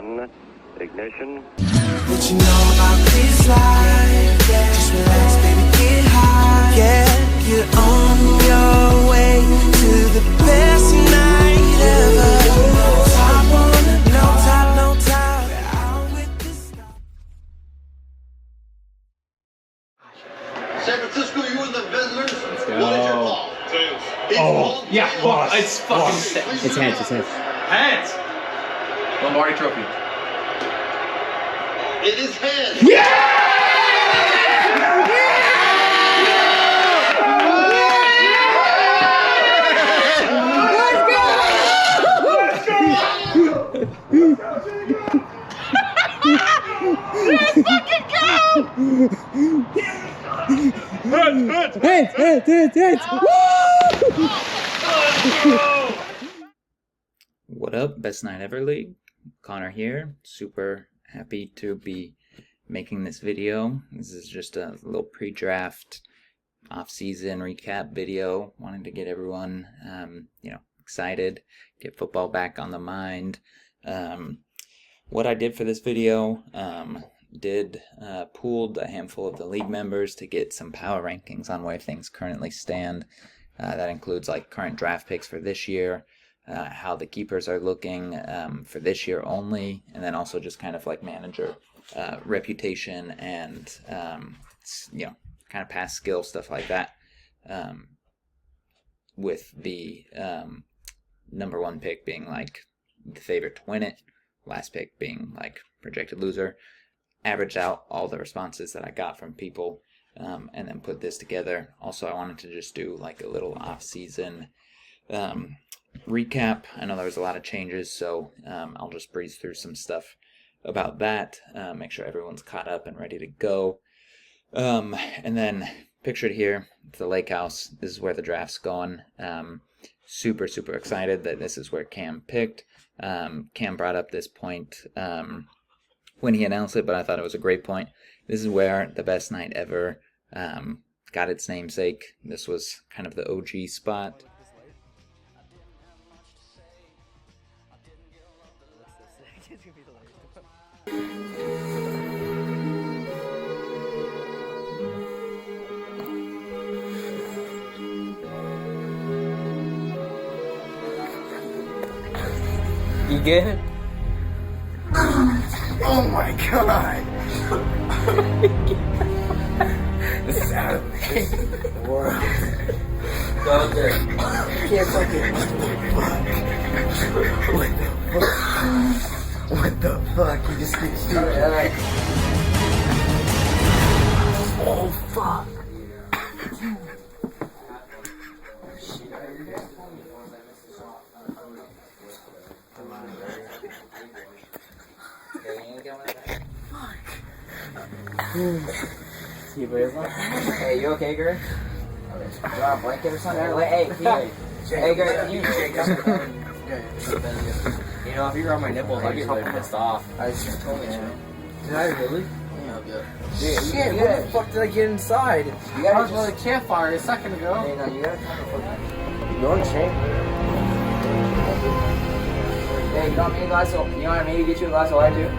1, ignition. What you know about this life? Just relax, baby, get high. Yeah, you're on your way to the best night ever. No top on it, no top, no top. Out with the stars. San Francisco, you and the visitors. Let's go. What is your call? Tails. Oh, yeah, fuck. It's fucking sick. It's heads, it's heads. Heads! Lombardi Trophy. It is heads. Heads! What up, Best Night Ever League? Connor here. Super happy to be making this video. This is just a little pre-draft off-season recap video. Wanted to get everyone, excited, get football back on the mind. What I did for this video, pooled a handful of the league members to get some power rankings on where things currently stand. That includes like current draft picks for this year, how the keepers are looking for this year only, and then also just kind of like manager reputation and kind of past skill stuff like that. With the number one pick being like the favorite to win it, last pick being like projected loser. Averaged out all the responses that I got from people, and then put this together. Also, I wanted to just do like a little off-season recap. I know there was a lot of changes, so I'll just breeze through some stuff about that, make sure everyone's caught up and ready to go. And then pictured here, it's the lake house. This is where the draft's going. Super excited that this is where Cam picked. Cam brought up this point when he announced it, but I thought it was a great point. This is where the Best Night Ever got its namesake. This was kind of the OG spot. You good? Oh my god! This is out of the world. Can't fucking. What the fuck? You just get stupid. Oh fuck. Hey, you okay, Gert? You want a blanket or something? Hey, Gert, can you shake up? You know, if you were on my nipples, I'd get really pissed off. I just told me to. Did I really? Yeah. Dude, shit, what the fuck did I get inside? You gotta just... the campfire a second ago. Hey, no, you gotta you want a shake? Hey, you want me a glass of... You want me to get you a glass of wine, too?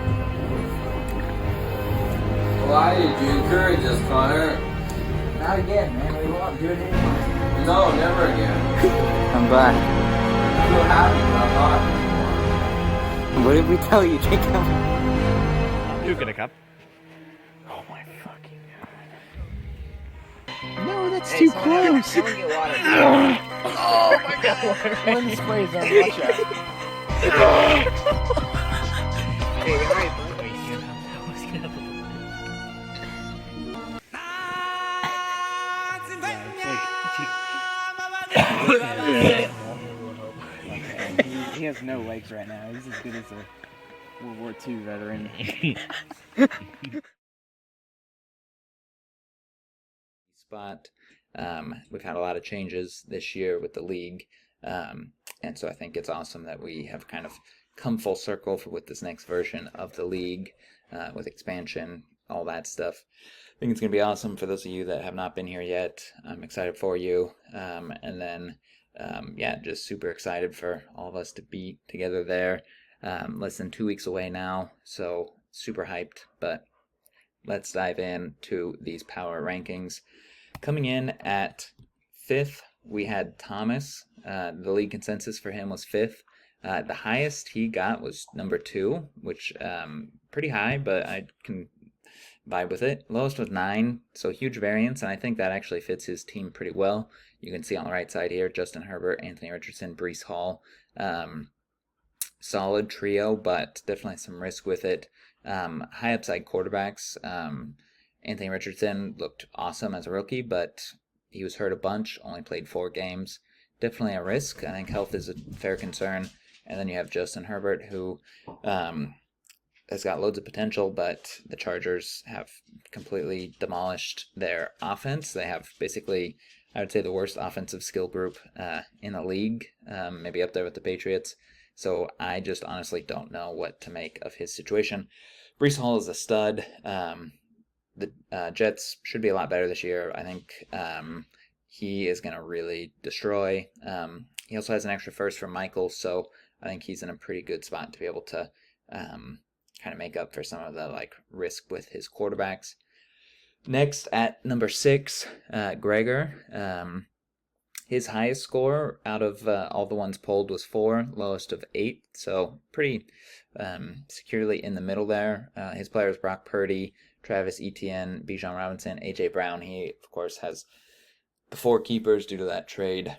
Why did you encourage us, Connor? Not again, man. We won't do it anymore. No, never again. I'm back. I'm so happy, but What did we tell you? Drink up. You get a cup. Oh my fucking god. No, that's too close. Someone get water. Oh my god. One sprays on watch out. Hey, we already he has no legs right now. He's as good as a World War II veteran. Spot. We've had a lot of changes this year with the league, and so I think it's awesome that we have kind of come full circle with this next version of the league, with expansion, all that stuff. I think it's going to be awesome for those of you that have not been here yet. I'm excited for you, and then just super excited for all of us to be together there. less than 2 weeks away now, so super hyped. But let's dive into these power rankings. Coming in at 5th, we had Thomas. The league consensus for him was 5th. The highest he got was number 2, which pretty high, but I can vibe with it. Lowest was 9, so huge variance, and I think that actually fits his team pretty well. You can see on the right side here, Justin Herbert, Anthony Richardson, Breece Hall. Solid trio, but definitely some risk with it. High upside quarterbacks. Anthony Richardson looked awesome as a rookie, but he was hurt a bunch, only played 4 games. Definitely a risk. I think health is a fair concern. And then you have Justin Herbert, who has got loads of potential, but the Chargers have completely demolished their offense. They have basically, I would say, the worst offensive skill group in the league, maybe up there with the Patriots. So I just honestly don't know what to make of his situation. Breece Hall is a stud. The Jets should be a lot better this year. I think he is going to really destroy. He also has an extra first from Michael, so I think he's in a pretty good spot to be able to kind of make up for some of the risk with his quarterbacks. Next, at number 6, Gregor. His highest score out of all the ones polled was 4, lowest of 8, so pretty securely in the middle there. His players: Brock Purdy, Travis Etienne, Bijan Robinson, A.J. Brown. He, of course, has the 4 keepers due to that trade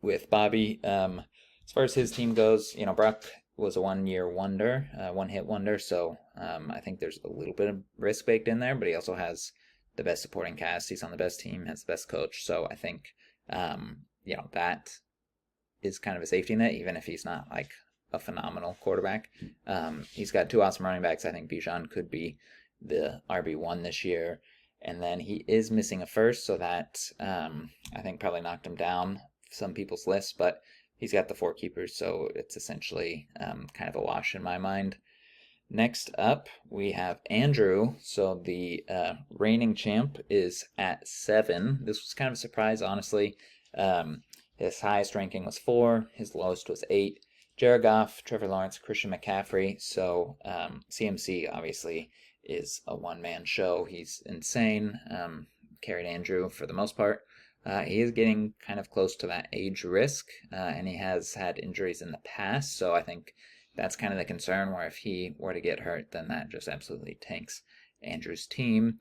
with Bobby. As far as his team goes, Brock was a one-year wonder, one-hit wonder, so I think there's a little bit of risk baked in there, but he also has the best supporting cast. He's on the best team, has the best coach, so I think that is kind of a safety net, even if he's not a phenomenal quarterback. He's got 2 awesome running backs. I think Bijan could be the RB1 this year, and then he is missing a first, so that I think probably knocked him down some people's lists, but he's got the 4 keepers, so it's essentially kind of a wash in my mind. Next up, we have Andrew. So the reigning champ is at 7. This was kind of a surprise, honestly. His highest ranking was 4. His lowest was 8. Jared Goff, Trevor Lawrence, Christian McCaffrey. So CMC obviously is a one-man show. He's insane. Carried Andrew for the most part. He is getting kind of close to that age risk, and he has had injuries in the past, so I think that's kind of the concern, where if he were to get hurt, then that just absolutely tanks Andrew's team.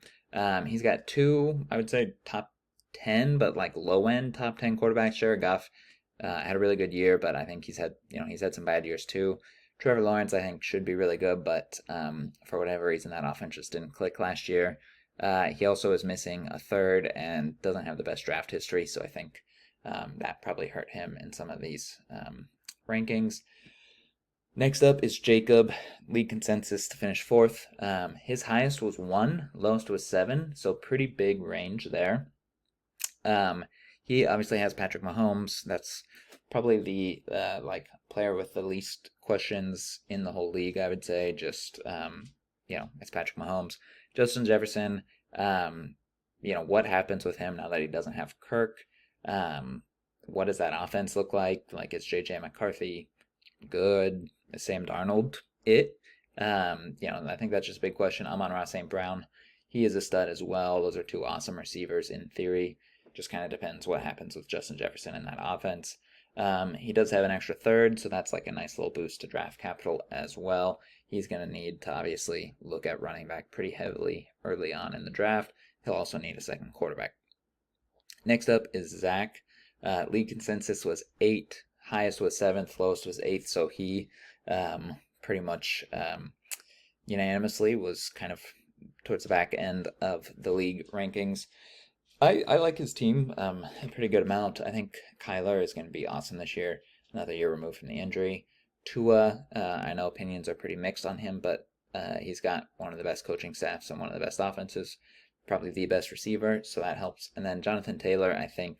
He's got 2, I would say, top 10, but low-end top 10 quarterbacks. Jared Goff had a really good year, but I think he's had some bad years too. Trevor Lawrence, I think, should be really good, but for whatever reason, that offense just didn't click last year. He also is missing a third and doesn't have the best draft history, so I think that probably hurt him in some of these rankings. Next up is Jacob, league consensus to finish 4th. His highest was 1, lowest was 7, so pretty big range there. He obviously has Patrick Mahomes. That's probably the player with the least questions in the whole league, I would say. Just it's Patrick Mahomes. Justin Jefferson, what happens with him now that he doesn't have Kirk? What does that offense look like? Is J.J. McCarthy good? Is Sam Darnold it? I think that's just a big question. Amon-Ra St. Brown, he is a stud as well. Those are 2 awesome receivers in theory. Just kind of depends what happens with Justin Jefferson in that offense. He does have an extra third, so that's a nice little boost to draft capital as well. He's going to need to obviously look at running back pretty heavily early on in the draft. He'll also need a second quarterback. Next up is Zach. League consensus was 8. Highest was 7th, lowest was 8th, so he pretty much unanimously was kind of towards the back end of the league rankings. I like his team a pretty good amount. I think Kyler is going to be awesome this year, another year removed from the injury. Tua, I know opinions are pretty mixed on him, but he's got one of the best coaching staffs and one of the best offenses, probably the best receiver, so that helps. And then Jonathan Taylor, I think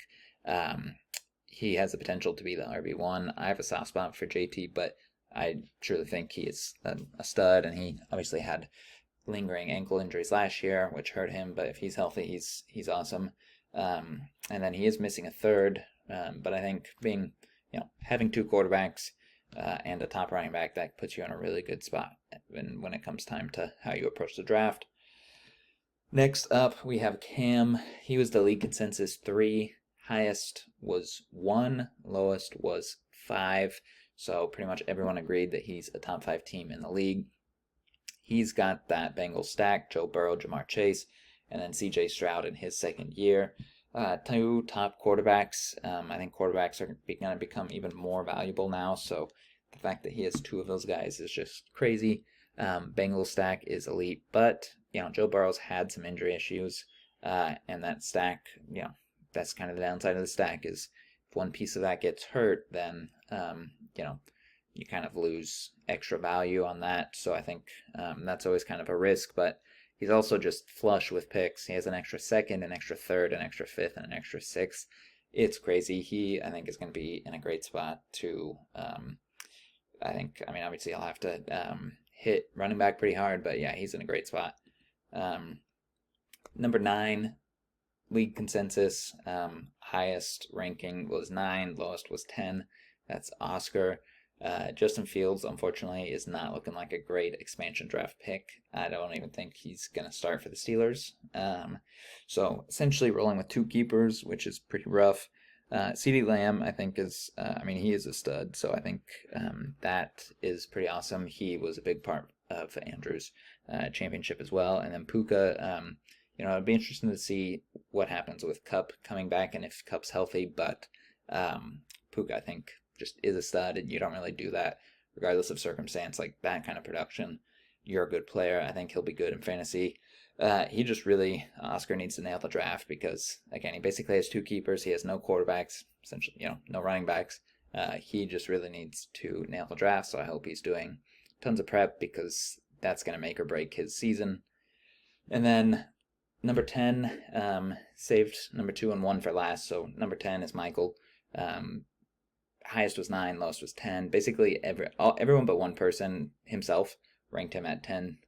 he has the potential to be the RB1. I have a soft spot for JT, but I truly think he is a stud, and he obviously had lingering ankle injuries last year, which hurt him, but if he's healthy, he's awesome. And then he is missing a third, but I think having 2 quarterbacks, and a top running back, that puts you in a really good spot when it comes time to how you approach the draft. Next up, we have Cam. He was the league consensus 3. Highest was 1, lowest was 5. So pretty much everyone agreed that he's a top 5 team in the league. He's got that Bengals stack: Joe Burrow, Jamar Chase, and then CJ Stroud in his second year. 2 top quarterbacks. I think quarterbacks are going to become even more valuable now, so the fact that he has 2 of those guys is just crazy. Bengals stack is elite, but Joe Burrow's had some injury issues, and that stack, that's kind of the downside of the stack, is if one piece of that gets hurt, then you kind of lose extra value on that. So I think that's always kind of a risk, but he's also just flush with picks. He has an extra 2nd, an extra 3rd, an extra 5th, and an extra 6th. It's crazy. He, I think, is going to be in a great spot to, obviously I'll have to hit running back pretty hard, but yeah, he's in a great spot. Number 9, league consensus, highest ranking was 9, lowest was 10. That's Oscar. Justin Fields, unfortunately, is not looking like a great expansion draft pick. I don't even think he's going to start for the Steelers. So essentially rolling with 2 keepers, which is pretty rough. CeeDee Lamb, I think, is, he is a stud, so I think that is pretty awesome. He was a big part of Andrew's championship as well. And then Puka, it'd be interesting to see what happens with Kupp coming back and if Kupp's healthy, but Puka, I think, just is a stud, and you don't really do that regardless of circumstance. Like that kind of production, you're a good player. I think he'll be good in fantasy. He just really, Oscar needs to nail the draft because, again, he basically has 2 keepers. He has no quarterbacks, essentially, no running backs. He just really needs to nail the draft, so I hope he's doing tons of prep because that's going to make or break his season. And then number 10, saved number 2 and 1 for last, so number 10 is Michael. Highest was 9, lowest was 10. Basically, everyone but one person, himself, ranked him at 10.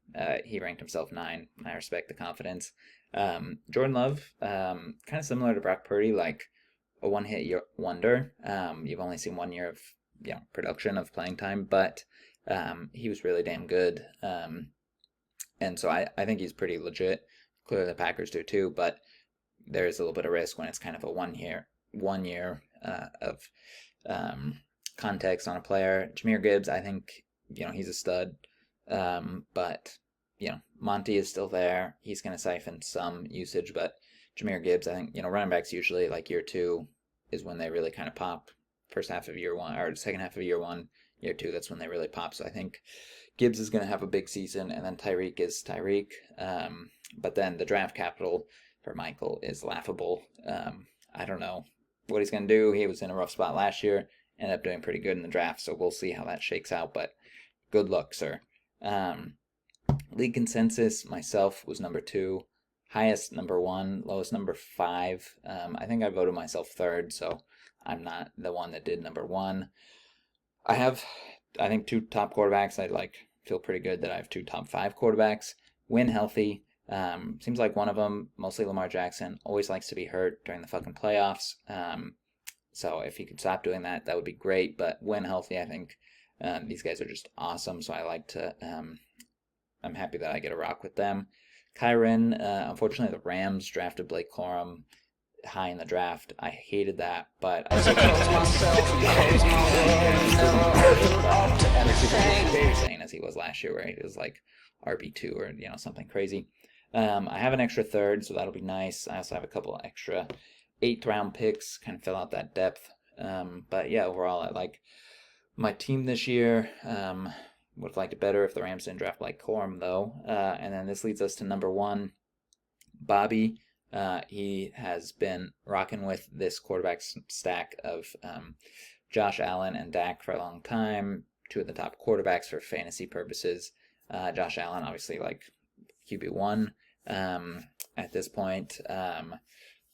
He ranked himself 9. I respect the confidence. Jordan Love, kind of similar to Brock Purdy, like a one-hit wonder. You've only seen 1 year of production of playing time, but he was really damn good. And so I think he's pretty legit. Clearly the Packers do too, but there is a little bit of risk when it's kind of a 1 year of context on a player. Jahmyr Gibbs, I think, he's a stud. But, Monty is still there. He's going to siphon some usage, but Jahmyr Gibbs, I think, running backs usually like year 2 is when they really kind of pop. First half of year 1 or second half of year 1, year 2, that's when they really pop. So I think Gibbs is going to have a big season, and then Tyreek is Tyreek. But then the draft capital for Michael is laughable. I don't know what he's going to do. He was in a rough spot last year, ended up doing pretty good in the draft, so we'll see how that shakes out, but good luck, sir. League consensus, myself, was number 2. Highest, number 1. Lowest, number 5. I think I voted myself 3rd, so I'm not the one that did number 1. I have, I think, 2 top quarterbacks. I feel pretty good that I have 2 top 5 quarterbacks. When healthy, seems like one of them, mostly Lamar Jackson, always likes to be hurt during the fucking playoffs. So if he could stop doing that, that would be great. But when healthy, I think these guys are just awesome. So I like to, I'm happy that I get a rock with them. Kyren, unfortunately, the Rams drafted Blake Corum high in the draft. I hated that, but I same as he was last year, where he was like RB2 or something crazy. I have an extra 3rd, so that'll be nice. I also have a couple extra 8th round picks, kind of fill out that depth. But yeah, overall, I like my team this year. Would have liked it better if the Rams didn't draft Blake Corum, though. And then this leads us to number 1, Bobby. He has been rocking with this quarterback stack of Josh Allen and Dak for a long time. 2 of the top quarterbacks for fantasy purposes. Josh Allen, obviously, like QB1 at this point.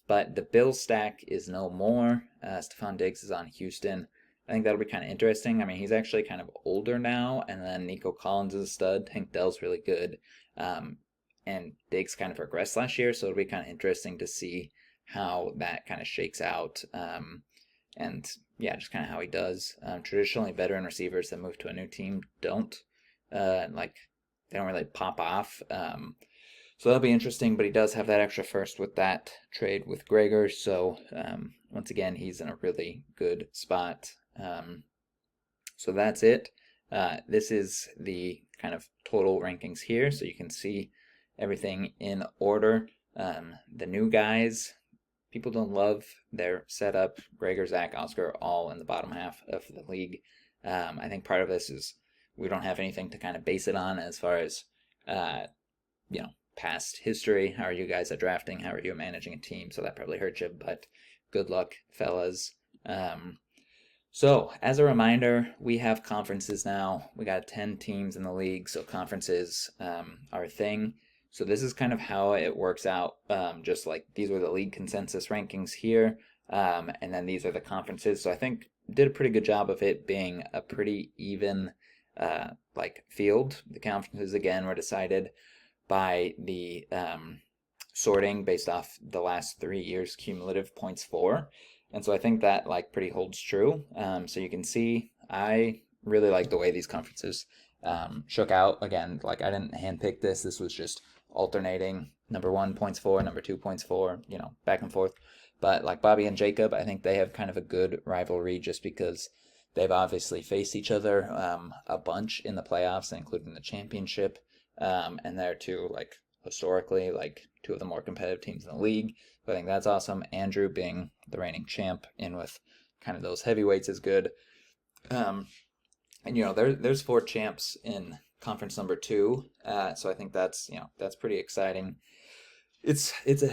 But the Bills stack is no more. Stephon Diggs is on Houston. I think that'll be kind of interesting. I mean, he's actually kind of older now, and then Nico Collins is a stud. Tank Dell's really good. And Diggs kind of regressed last year, so it'll be kind of interesting to see how that kind of shakes out. And and yeah, just kind of how he does. Traditionally, veteran receivers that move to a new team don't like they don't really pop off. So that'll be interesting, but he does have that extra first with that trade with Gregor. So once again, he's in a really good spot. So that's it. This is the kind of total rankings here, so you can see everything in order. The new guys, people don't love their setup. Gregor, Zach, Oscar, all in the bottom half of the league. I think part of this is we don't have anything to kind of base it on as far as, past history. How are you guys at drafting? How are you managing a team? So that probably hurt you, but good luck, fellas. So as a reminder, we have conferences now. We got 10 teams in the league, so conferences are a thing. So this is kind of how it works out. Just like these were the league consensus rankings here, and then these are the conferences. So I think did a pretty good job of it being a pretty even field. The conferences again were decided by the sorting based off the last 3 years cumulative points for. And so I think that pretty holds true. So you can see I really like the way these conferences shook out. Again, I didn't handpick this. This was just alternating number 1 points for, number 2 points for, back and forth. But Bobby and Jacob, I think they have kind of a good rivalry just because they've obviously faced each other a bunch in the playoffs, including the championship. And they're two, historically, two of the more competitive teams in the league. So I think that's awesome. Andrew being the reigning champ in with kind of those heavyweights is good. And, there's 4 champs in conference number 2. So I think that's pretty exciting. It's a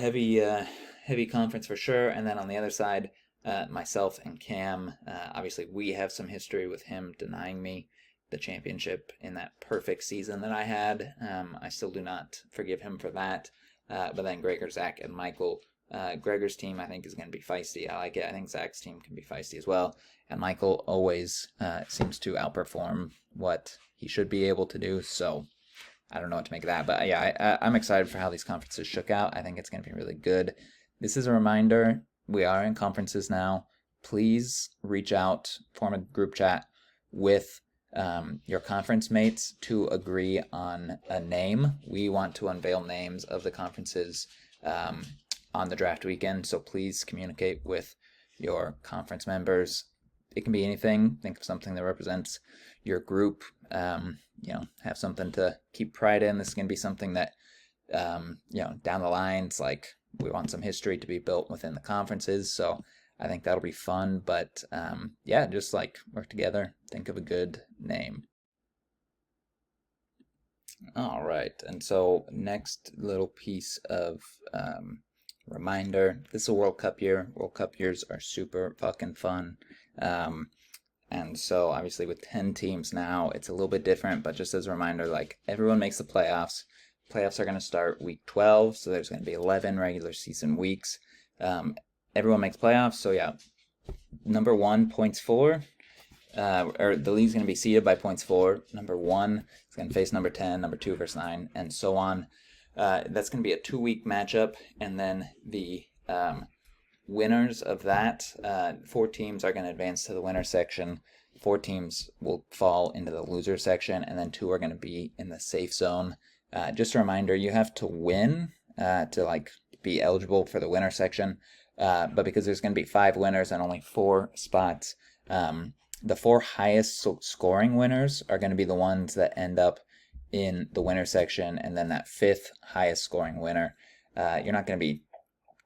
heavy conference for sure. And then on the other side, myself and Cam, obviously we have some history with him denying me the championship in that perfect season that I had. I still do not forgive him for that. But then Gregor, Zach, and Michael. Gregor's team, I think, is going to be feisty. I like it. I think Zach's team can be feisty as well. And Michael always seems to outperform what he should be able to do. So I don't know what to make of that. But yeah, I'm excited for how these conferences shook out. I think it's going to be really good. This is a reminder. We are in conferences now. Please reach out, form a group chat with your conference mates to agree on a name. We want to unveil names of the conferences on the draft weekend, so please communicate with your conference members. It can be anything. Think of something that represents your group. Have something to keep pride in. This is going to be something that, down the lines, we want some history to be built within the conferences, so I think that'll be fun, but just work together, think of a good name. All right, and so next little piece of reminder, this is a World Cup year. World Cup years are super fucking fun. And so obviously with 10 teams now, it's a little bit different, but just as a reminder, everyone makes the playoffs. Playoffs are going to start week 12, so there's going to be 11 regular season weeks. Everyone makes playoffs, so yeah, number 1, points for, or the league's going to be seeded by points for. Number 1 is going to face number 10, number 2 versus 9, and so on. That's going to be a 2-week matchup, and then the winners of that, 4 teams are going to advance to the winner section. 4 teams will fall into the loser section, and then 2 are going to be in the safe zone. Just a reminder, you have to win to be eligible for the winner section. But because there's going to be 5 winners and only 4 spots, the 4 highest scoring winners are going to be the ones that end up in the winner section, and then that 5th highest scoring winner, you're not going to be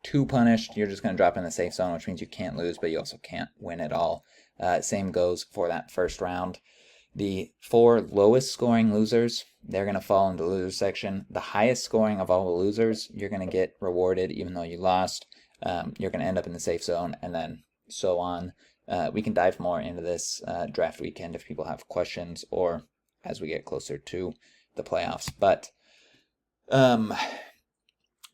too punished. You're just going to drop in the safe zone, which means you can't lose, but you also can't win at all. Same goes for that first round. The 4 lowest scoring losers, they're going to fall into the loser section. The highest scoring of all the losers, you're going to get rewarded even though you lost. You're going to end up in the safe zone, and then so on. We can dive more into this draft weekend if people have questions or as we get closer to the playoffs. But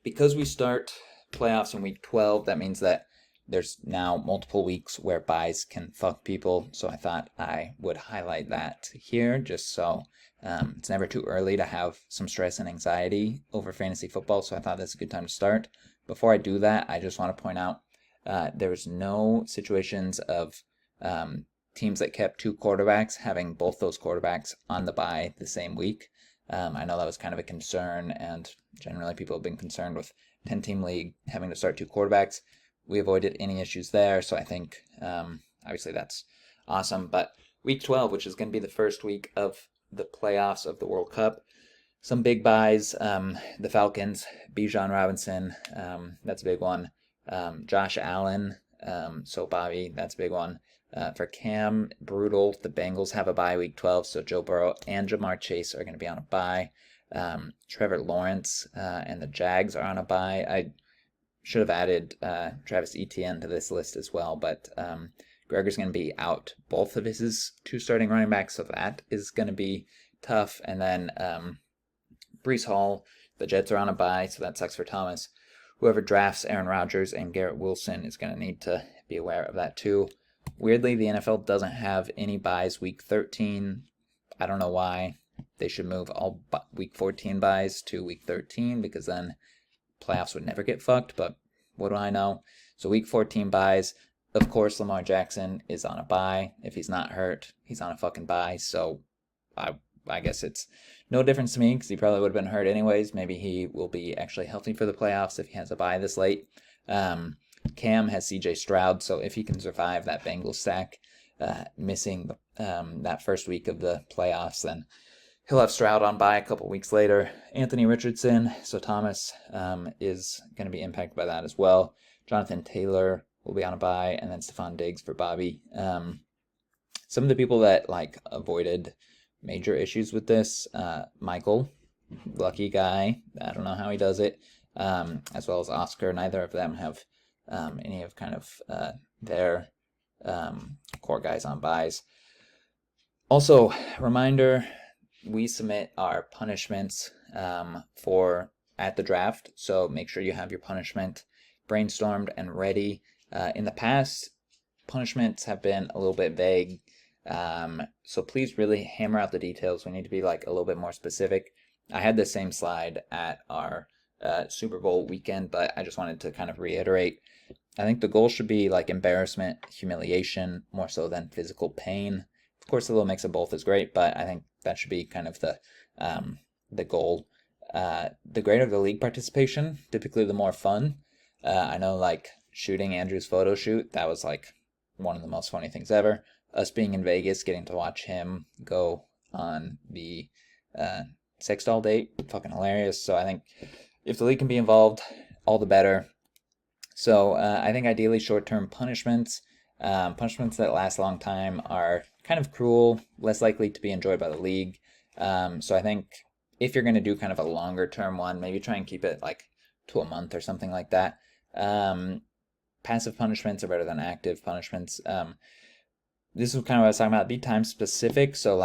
because we start playoffs in week 12, that means that there's now multiple weeks where buys can fuck people. So I thought I would highlight that here just so it's never too early to have some stress and anxiety over fantasy football. So I thought that's a good time to start. Before I do that, I just want to point out there was no situations of teams that kept 2 quarterbacks having both those quarterbacks on the bye the same week. I know that was kind of a concern, and generally people have been concerned with 10-team league having to start 2 quarterbacks. We avoided any issues there, so I think obviously that's awesome. But week 12, which is going to be the first week of the playoffs of the World Cup, some big buys. The Falcons, Bijan Robinson, that's a big one. Josh Allen, so Bobby, that's a big one. For Cam, brutal. The Bengals have a bye week 12, so Joe Burrow and Jamar Chase are going to be on a bye. Trevor Lawrence and the Jags are on a bye. I should have added Travis Etienne to this list as well, but Gregor's going to be out both of his 2 starting running backs, so that is going to be tough. And then Breece Hall, the Jets are on a bye, so that sucks for Thomas. Whoever drafts Aaron Rodgers and Garrett Wilson is going to need to be aware of that too. Weirdly, the NFL doesn't have any buys week 13. I don't know why. They should move all week 14 buys to week 13, because then playoffs would never get fucked, but what do I know? So week 14 buys. Of course, Lamar Jackson is on a bye. If he's not hurt, he's on a fucking bye. So I guess it's no difference to me, because he probably would have been hurt anyways. Maybe he will be actually healthy for the playoffs if he has a bye this late. Cam has CJ Stroud, so if he can survive that Bengals stack, missing that first week of the playoffs, then he'll have Stroud on bye a couple weeks later. Anthony Richardson, so Thomas is going to be impacted by that as well. Jonathan Taylor will be on a bye, and then Stephon Diggs for Bobby. Some of the people that avoided major issues with this, Michael, lucky guy, I don't know how he does it, as well as Oscar. Neither of them have any of kind of their core guys on buys. Also, reminder, we submit our punishments for at the draft, so make sure you have your punishment brainstormed and ready. In the past, punishments have been a little bit vague, so please really hammer out the details. We need to be a little bit more specific. I had the same slide at our Super Bowl weekend, but I just wanted to kind of reiterate. I think the goal should be embarrassment, humiliation, more so than physical pain. Of course, a little mix of both is great, but I think that should be kind of the goal. The greater the league participation, typically the more fun. I know shooting Andrew's photo shoot, that was one of the most funny things ever. Us being in Vegas, getting to watch him go on the sex doll date, fucking hilarious. So I think if the league can be involved, all the better. So I think ideally short-term punishments, punishments that last a long time, are kind of cruel, less likely to be enjoyed by the league. So I think if you're going to do kind of a longer-term one, maybe try and keep it to a month or something like that. Passive punishments are better than active punishments. This is kind of what I was talking about. Be time specific, so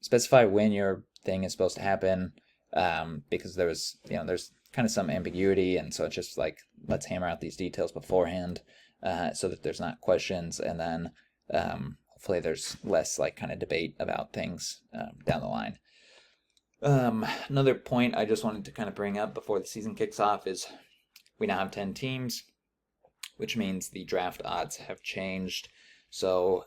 specify when your thing is supposed to happen, because there's kind of some ambiguity, and so it's just let's hammer out these details beforehand, so that there's not questions, and then hopefully there's less kind of debate about things down the line. Another point I just wanted to kind of bring up before the season kicks off is we now have 10 teams, which means the draft odds have changed. So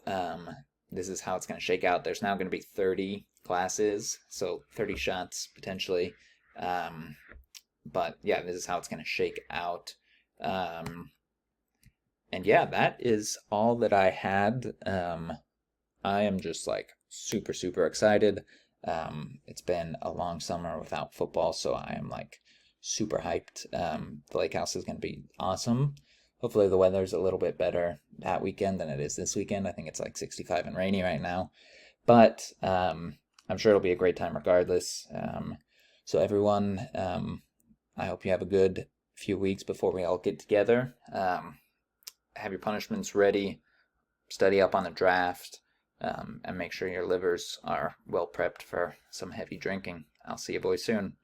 this is how it's going to shake out. There's now going to be 30 classes, so 30 shots potentially. But yeah, this is how it's going to shake out. And yeah, that is all that I had. I am just super, super excited. It's been a long summer without football, so I am super hyped. The lake house is going to be awesome. Hopefully the weather's a little bit better that weekend than it is this weekend. I think it's 65 and rainy right now. But I'm sure it'll be a great time regardless. So everyone, I hope you have a good few weeks before we all get together. Have your punishments ready. Study up on the draft. And make sure your livers are well prepped for some heavy drinking. I'll see you boys soon.